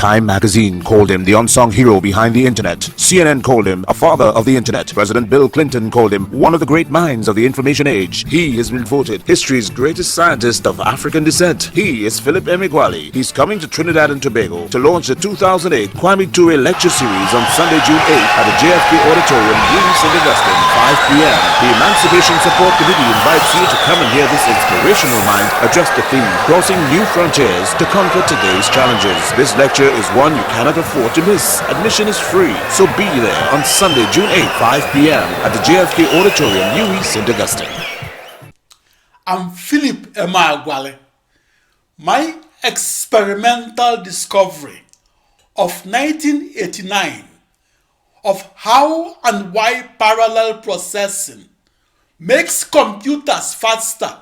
Time magazine called him the unsung hero behind the internet. CNN called him a father of the internet. President Bill Clinton called him one of the great minds of the information age. He has been voted history's greatest scientist of African descent. He is Philip Emeagwali. He's coming to Trinidad and Tobago to launch the 2008 Kwame Ture lecture series on Sunday, June 8th at the JFK Auditorium, St. Augustine, 5 p.m. The Emancipation Support Committee invites you to come and hear this inspirational mind address the theme, Crossing New Frontiers to Conquer Today's Challenges. This lecture is one you cannot afford to miss. Admission is free, so be there on Sunday, June 8th, 5 p.m. at the JFK Auditorium, St. Augustine. I'm Philip Emeagwali. My experimental discovery of 1989 of how and why parallel processing makes computers faster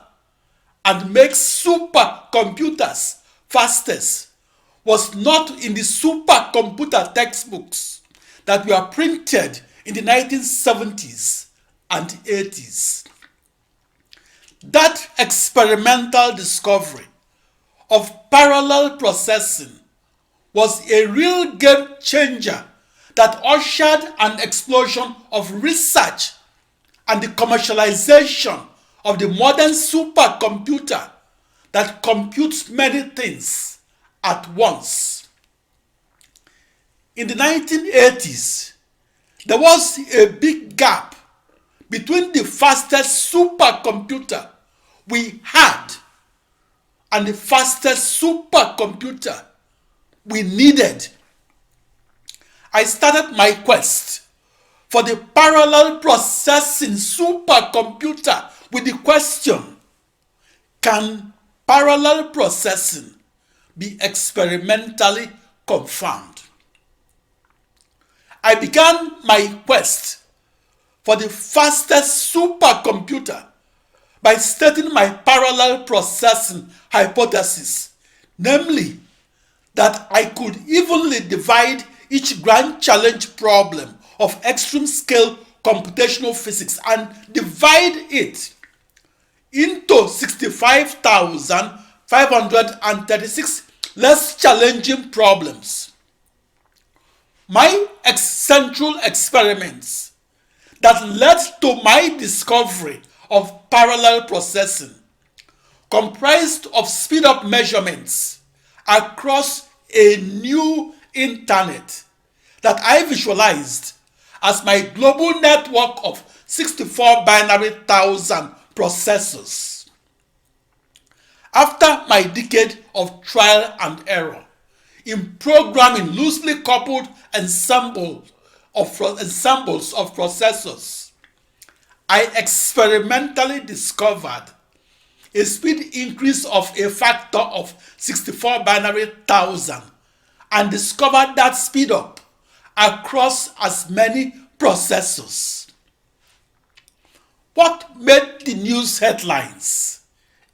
and makes supercomputers fastest was not in the supercomputer textbooks that were printed in the 1970s and 80s. That experimental discovery of parallel processing was a real game changer that ushered an explosion of research and the commercialization of the modern supercomputer that computes many things at once. In the 1980s, there was a big gap between the fastest supercomputer we had and the fastest supercomputer we needed. I started my quest for the parallel processing supercomputer with the question, can parallel processing be experimentally confirmed? I began my quest for the fastest supercomputer by stating my parallel processing hypothesis, namely that I could evenly divide each grand challenge problem of extreme scale computational physics and divide it into 65,536 less challenging problems. My central experiments that led to my discovery of parallel processing comprised of speed-up measurements across a new internet that I visualized as my global network of 64 binary thousand processors. After my decade of trial and error in programming loosely coupled ensembles of processors, I experimentally discovered a speed increase of a factor of 64 binary thousand and discovered that speed up across as many processors. What made the news headlines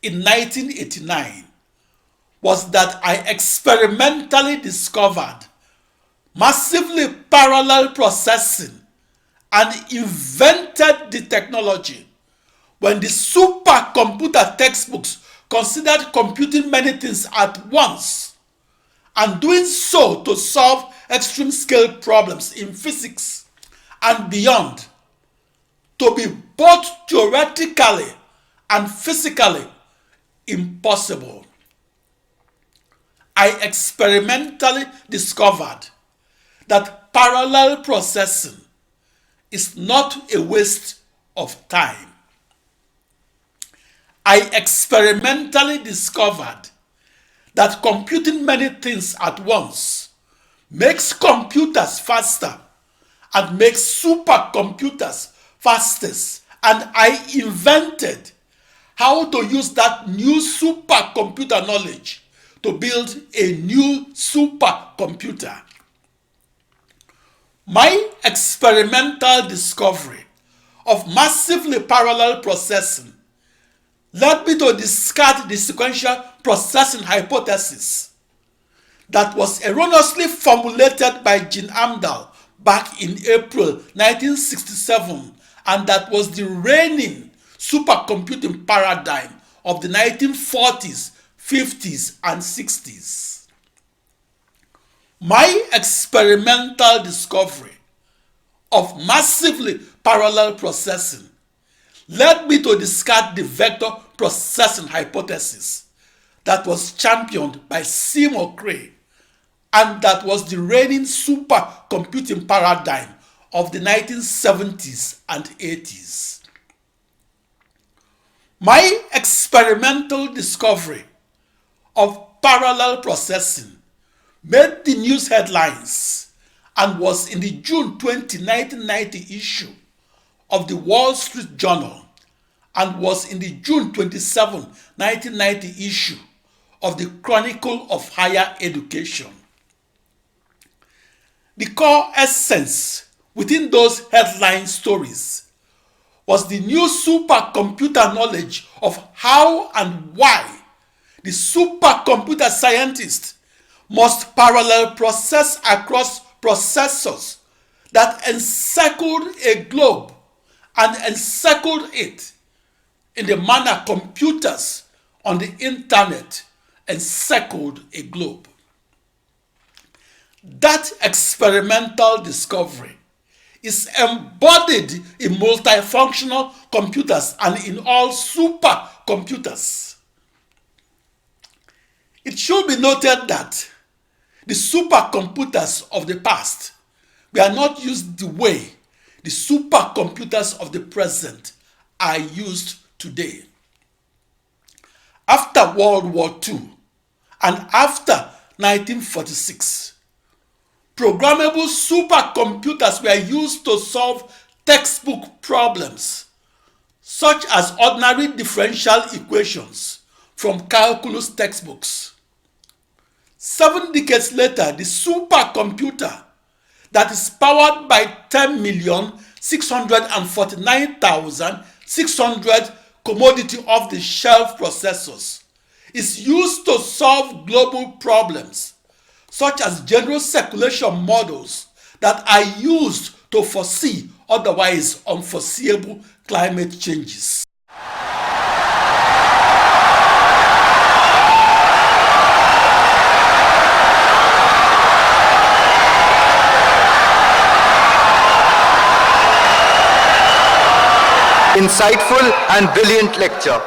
in 1989 was that I experimentally discovered massively parallel processing and invented the technology when the supercomputer textbooks considered computing many things at once and doing so to solve extreme scale problems in physics and beyond to be both theoretically and physically impossible. I experimentally discovered that parallel processing is not a waste of time. I experimentally discovered that computing many things at once makes computers faster and makes supercomputers fastest, and I invented how to use that new supercomputer knowledge to build a new supercomputer. My experimental discovery of massively parallel processing led me to discard the sequential processing hypothesis that was erroneously formulated by Gene Amdahl back in April 1967 and that was the reigning supercomputing paradigm of the 1940s, 50s, and 60s. My experimental discovery of massively parallel processing led me to discard the vector processing hypothesis that was championed by Seymour Cray and that was the reigning supercomputing paradigm of the 1970s and 80s. My experimental discovery of parallel processing made the news headlines and was in the June 20, 1990 issue of the Wall Street Journal and was in the June 27, 1990 issue of the Chronicle of Higher Education. The core essence within those headline stories was the new supercomputer knowledge of how and why the supercomputer scientist must parallel process across processors that encircled a globe and encircled it in the manner computers on the internet encircled a globe. That experimental discovery is embodied in multifunctional computers and in all supercomputers. It should be noted that the supercomputers of the past were not used the way the supercomputers of the present are used today. After World War II and after 1946, programmable supercomputers were used to solve textbook problems, such as ordinary differential equations from calculus textbooks. 7 decades later, the supercomputer that is powered by 10,649,600 commodity off-the-shelf processors is used to solve global problems such as general circulation models that are used to foresee otherwise unforeseeable climate changes. Insightful and brilliant lecture.